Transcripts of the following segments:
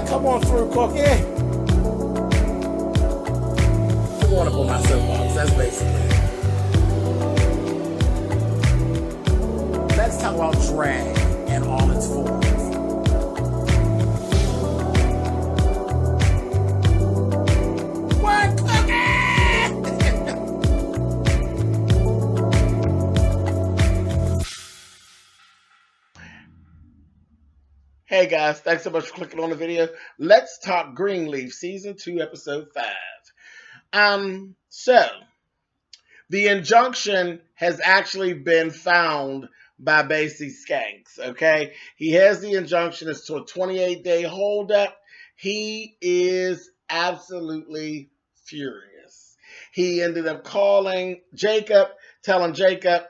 Come on through, Cookie. I want to put my soapbox. That's basically it. Let's talk about drag and all its forms. What, Cookie? Hey guys, thanks so much for clicking on the video. Let's talk Greenleaf, Season 2, Episode 5. So, the injunction has actually been found by Basie Skanks, okay? He has the injunction. It's to a 28-day holdup. He is absolutely furious. He ended up calling Jacob, telling Jacob,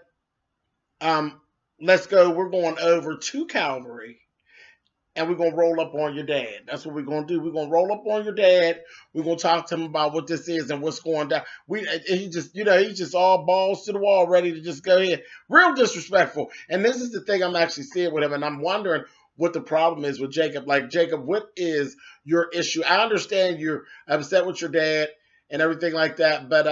let's go, we're going over to Calvary. And we're going to roll up on your dad. That's what we're going to do. We're going to roll up on your dad. We're going to talk to him about what this is and what's going down. He's just all balls to the wall, ready to just go ahead. Real disrespectful. And this is the thing I'm actually seeing with him. And I'm wondering what the problem is with Jacob. Like, Jacob, what is your issue? I understand you're upset with your dad and everything like that. But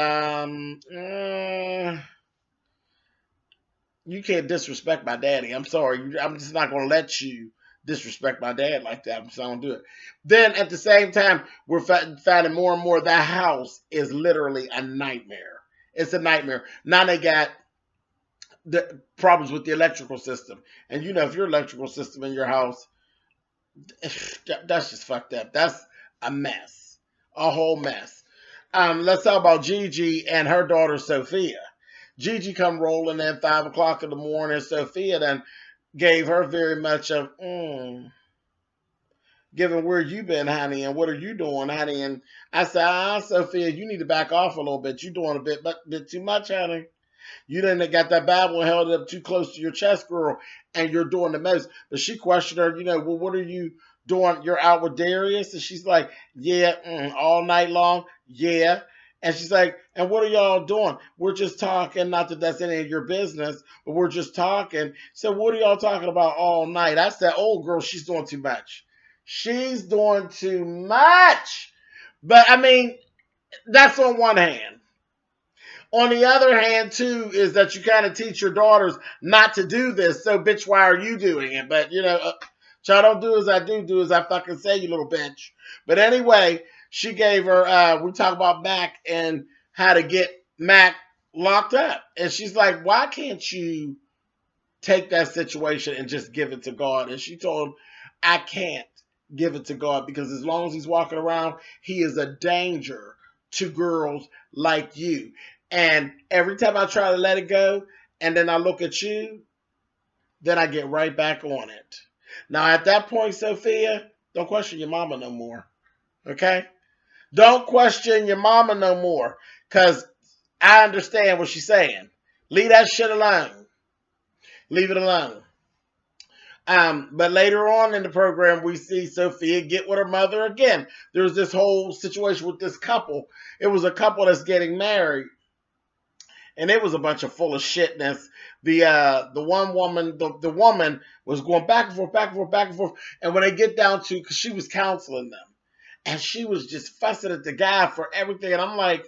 you can't disrespect my daddy. I'm sorry. I'm just not going to let you disrespect my dad like that. I'm just not gonna do it. Then at the same time, we're finding more and more that house is literally a nightmare. It's a nightmare. Now they got the problems with the electrical system. And you know, if your electrical system in your house, that's just fucked up. That's a mess. A whole mess. Let's talk about Gigi and her daughter Sophia. Gigi come rolling in 5 o'clock in the morning. Sophia then gave her very much of, given where you been, honey, and what are you doing, honey? And I said, Sophia, you need to back off a little bit. You're doing a bit too much, honey. You done got that Bible held up too close to your chest, girl, and you're doing the most. But she questioned her, well, what are you doing? You're out with Darius? And she's like, yeah, all night long, yeah. And she's like, and what are y'all doing? We're just talking, not that that's any of your business, but we're just talking. So what are y'all talking about all night? I said, oh, girl, she's doing too much. She's doing too much. But, I mean, that's on one hand. On the other hand, too, is that you kind of teach your daughters not to do this. So, bitch, why are you doing it? But, y'all don't do as I do as I fucking say, you little bitch. But anyway, she gave her, we talk about Mac and how to get Mac locked up. And she's like, why can't you take that situation and just give it to God? And she told him, I can't give it to God because as long as he's walking around, he is a danger to girls like you. And every time I try to let it go and then I look at you, then I get right back on it. Now, at that point, Sophia, don't question your mama no more. Okay? Don't question your mama no more, because I understand what she's saying. Leave that shit alone. Leave it alone. But later on in the program, we see Sophia get with her mother again. There's this whole situation with this couple. It was a couple that's getting married, and it was a bunch of full of shitness. The one woman, the woman was going back and forth, back and forth, back and forth. And when they get down to, because she was counseling them, and she was just fussing at the guy for everything. And I'm like,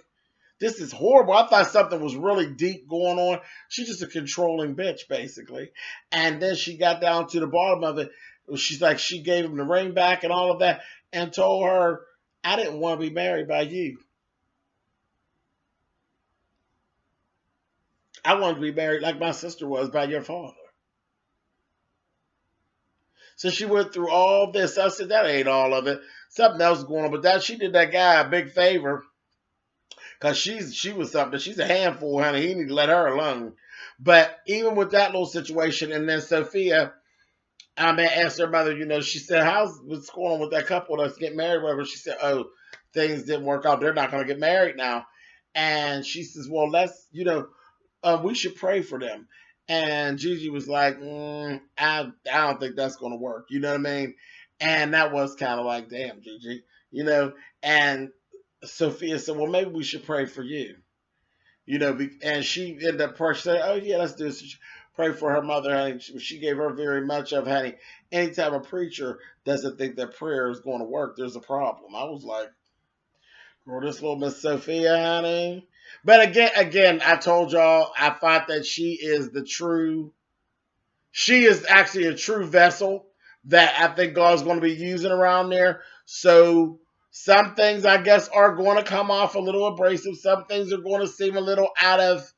this is horrible. I thought something was really deep going on. She's just a controlling bitch, basically. And then she got down to the bottom of it. She's like, she gave him the ring back and all of that and told her, I didn't want to be married by you. I wanted to be married like my sister was by your father. So she went through all this. I said, that ain't all of it. Something else going on. But that she did that guy a big favor. Because she was something. She's a handful, honey. He need to let her alone. But even with that little situation, and then Sophia, asked her mother, she said, what's going on with that couple that's getting married, whatever? She said, oh, things didn't work out. They're not going to get married now. And she says, well, let's, we should pray for them. And Gigi was like, I don't think that's going to work. You know what I mean? And that was kind of like, damn, Gigi, and Sophia said, well, maybe we should pray for you. And she ended up saying, oh, yeah, let's do this. Pray for her mother, honey. She gave her very much of, honey. Anytime a preacher doesn't think that prayer is going to work, there's a problem. I was like, girl, this little Miss Sophia, honey. But again, I told y'all, I thought that she is actually a true vessel that I think God's going to be using around there. So some things, I guess, are going to come off a little abrasive. Some things are going to seem a little out of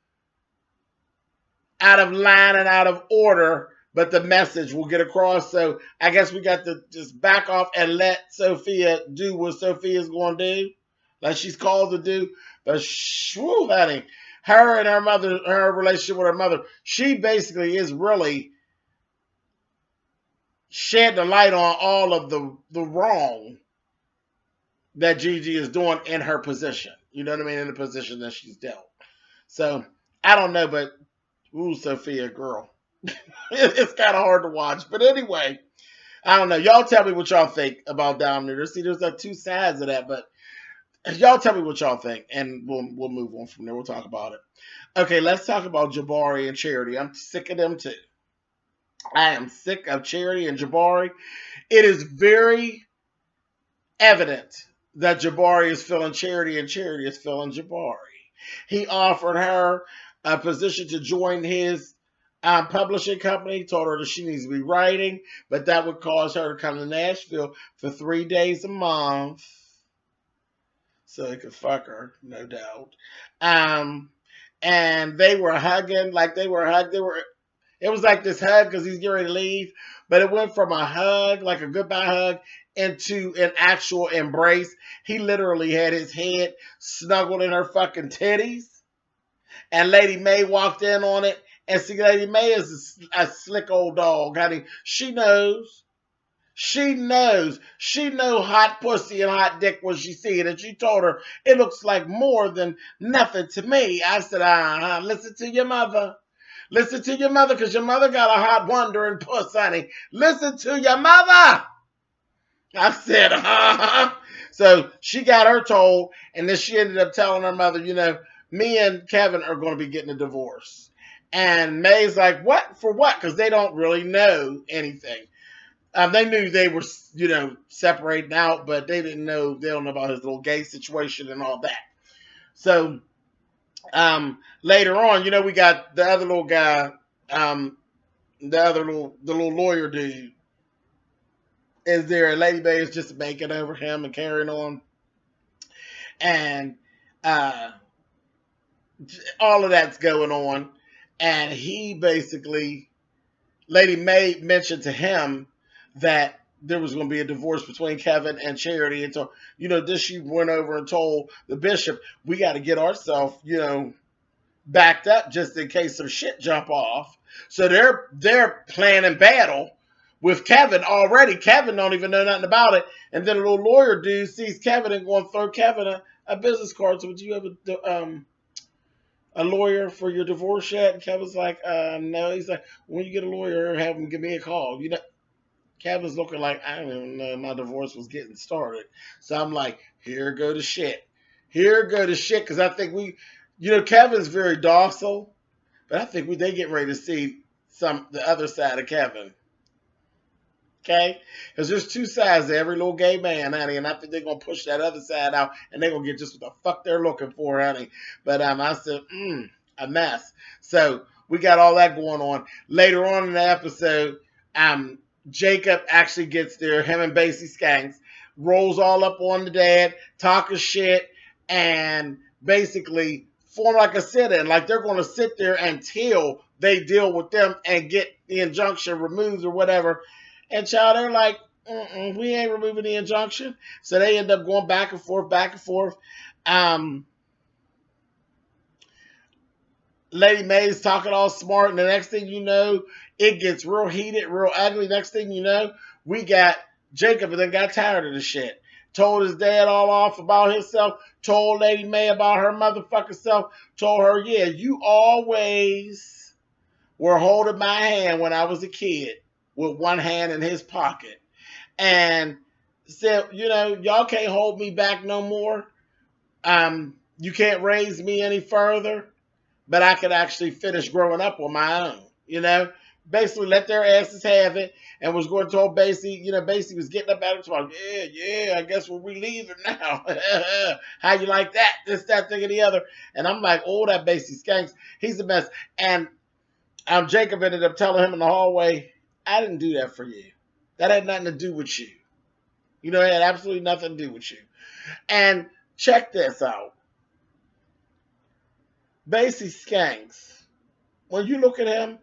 line and out of order, but the message will get across. So I guess we got to just back off and let Sophia do what Sophia's going to do, like she's called to do. But shoo, honey, her and her mother, her relationship with her mother, she basically is really shedding the light on all of the wrong that Gigi is doing in her position. You know what I mean? In the position that she's dealt. So I don't know, but ooh, Sophia, girl. It's kind of hard to watch. But anyway, I don't know. Y'all tell me what y'all think about down there. See, there's like two sides of that, but y'all tell me what y'all think, and we'll move on from there. We'll talk about it. Okay, let's talk about Jabari and Charity. I'm sick of them too. I am sick of Charity and Jabari. It is very evident that Jabari is feeling Charity and Charity is feeling Jabari. He offered her a position to join his publishing company, told her that she needs to be writing, but that would cause her to come to Nashville for 3 days a month. So he could fuck her, no doubt. And they were hugging, like they were hugging. It was like this hug because he's getting ready to leave, but it went from a hug, like a goodbye hug, into an actual embrace. He literally had his head snuggled in her fucking titties. And Lady May walked in on it. And see, Lady May is a slick old dog, honey. She knows. She knows. She know hot pussy and hot dick when she see it. And she told her, it looks like more than nothing to me. I said, listen to your mother. Listen to your mother, because your mother got a hot wandering puss, honey. Listen to your mother. I said, So she got her told, and then she ended up telling her mother, me and Kevin are going to be getting a divorce. And May's like, what? For what? Because they don't really know anything. They knew they were, separating out, but they don't know about his little gay situation and all that. So later on, we got the other little guy, the little lawyer dude is there, and Lady Bay is just making over him and carrying on. And all of that's going on. And he basically, Lady May mentioned to him that there was going to be a divorce between Kevin and Charity. And so, this she went over and told the bishop, we got to get ourselves, backed up just in case some shit jump off. So they're planning battle with Kevin already. Kevin don't even know nothing about it. And then a little lawyer dude sees Kevin and going to throw Kevin a business card. So would you have a lawyer for your divorce yet? And Kevin's like, no. He's like, when you get a lawyer, have him give me a call. Kevin's looking like, I don't even know my divorce was getting started. So I'm like, here go the shit. Here go the shit. Because I think Kevin's very docile. But I think they get ready to see the other side of Kevin. Okay? Because there's two sides to every little gay man, honey. And I think they're going to push that other side out. And they're going to get just what the fuck they're looking for, honey. But I said, a mess. So we got all that going on. Later on in the episode, Jacob actually gets there. Him and Basie Skanks rolls all up on the dad, talking shit, and basically form like a sit-in. Like they're going to sit there until they deal with them and get the injunction removed or whatever. And child, they're like, we ain't removing the injunction. So they end up going back and forth, back and forth. Lady May's talking all smart, and the next thing you know, it gets real heated, real ugly. Next thing you know, we got Jacob and then got tired of the shit. Told his dad all off about himself. Told Lady May about her motherfucking self. Told her, yeah, you always were holding my hand when I was a kid with one hand in his pocket. And said, y'all can't hold me back no more. You can't raise me any further. But I could actually finish growing up on my own. you know. Basically let their asses have it and was going to tell Basie, Basie was getting up at him talking, yeah, I guess we're leaving now. How you like that? This, that, thing, and the other. And I'm like, oh, that Basie skanks. He's the best. And Jacob ended up telling him in the hallway, I didn't do that for you. That had nothing to do with you. It had absolutely nothing to do with you. And check this out. Basie skanks. When you look at him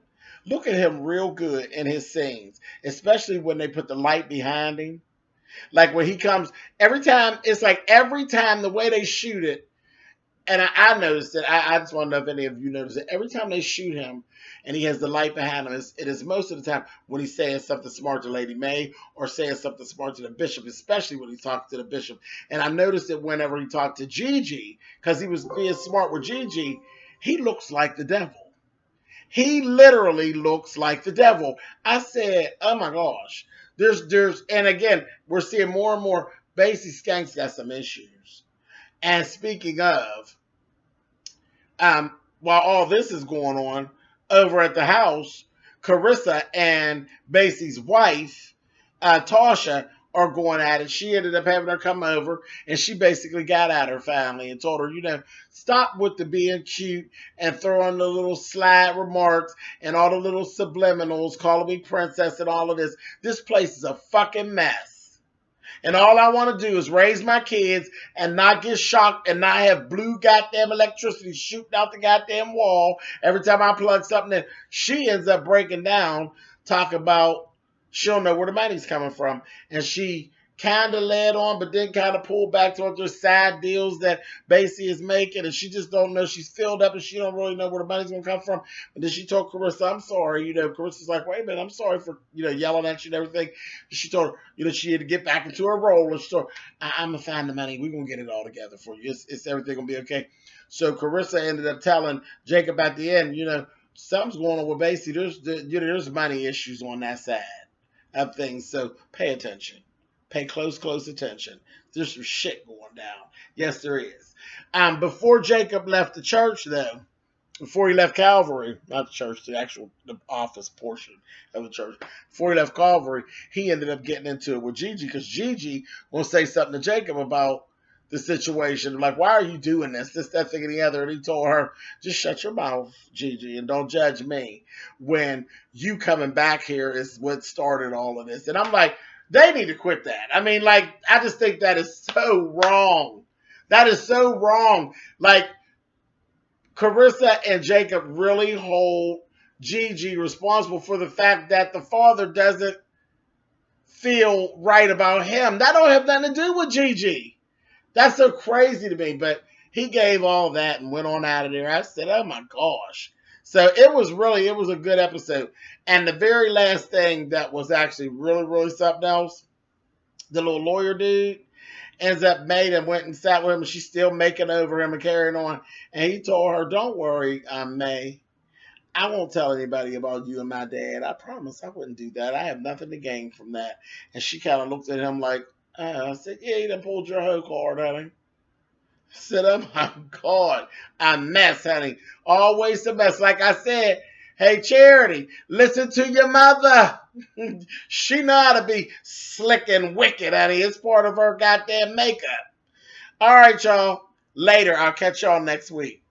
real good in his scenes, especially when they put the light behind him. Like when he comes, every time the way they shoot it, and I noticed it. I just want to know if any of you noticed it. Every time they shoot him and he has the light behind him, it is most of the time when he's saying something smart to Lady May or saying something smart to the bishop, especially when he talks to the bishop. And I noticed it whenever he talked to Gigi, because he was being smart with Gigi, he looks like the devil. He literally looks like the devil. I said, oh my gosh. And again, we're seeing more and more Basie skanks got some issues. And speaking of, while all this is going on, over at the house, Carissa and Basie's wife, Tasha, are going at it. She ended up having her come over, and she basically got at her family and told her, stop with the being cute and throwing the little sly remarks and all the little subliminals, calling me princess and all of this. This place is a fucking mess. And all I want to do is raise my kids and not get shocked and not have blue goddamn electricity shooting out the goddamn wall every time I plug something in. She ends up breaking down, talking about she don't know where the money's coming from. And she kind of led on, but then kind of pulled back towards those side deals that Basie is making. And she just don't know. She's filled up and she don't really know where the money's going to come from. But then she told Carissa, I'm sorry. Carissa's like, wait a minute, I'm sorry for, yelling at you and everything. She told her, she had to get back into her role. And she told her, I'm going to find the money. We're going to get it all together for you. It's everything going to be okay. So Carissa ended up telling Jacob at the end, something's going on with Basie. There's money issues on that side of things. So pay attention. Pay close attention. There's some shit going down. Yes, there is. Before Jacob left the church, though, before he left Calvary, not the church, the office portion of the church, before he left Calvary, he ended up getting into it with Gigi because Gigi will say something to Jacob about the situation. Like, why are you doing this? This, that, thing, and the other. And he told her, just shut your mouth, Gigi, and don't judge me when you coming back here is what started all of this. And I'm like, they need to quit that. I mean, I just think that is so wrong. That is so wrong. Carissa and Jacob really hold Gigi responsible for the fact that the father doesn't feel right about him. That don't have nothing to do with Gigi. That's so crazy to me. But he gave all that and went on out of there. I said, oh my gosh. So it was a good episode. And the very last thing that was actually really, really something else, the little lawyer dude ends up made and went and sat with him, and she's still making over him and carrying on. And he told her, don't worry, May. I won't tell anybody about you and my dad. I promise I wouldn't do that. I have nothing to gain from that. And she kind of looked at him like, I said, yeah, you done pulled your hoe card, honey. I said, oh my God, a mess, honey. Always a mess. Like I said, hey, Charity, listen to your mother. She know how to be slick and wicked, honey. It's part of her goddamn makeup. All right, y'all. Later. I'll catch y'all next week.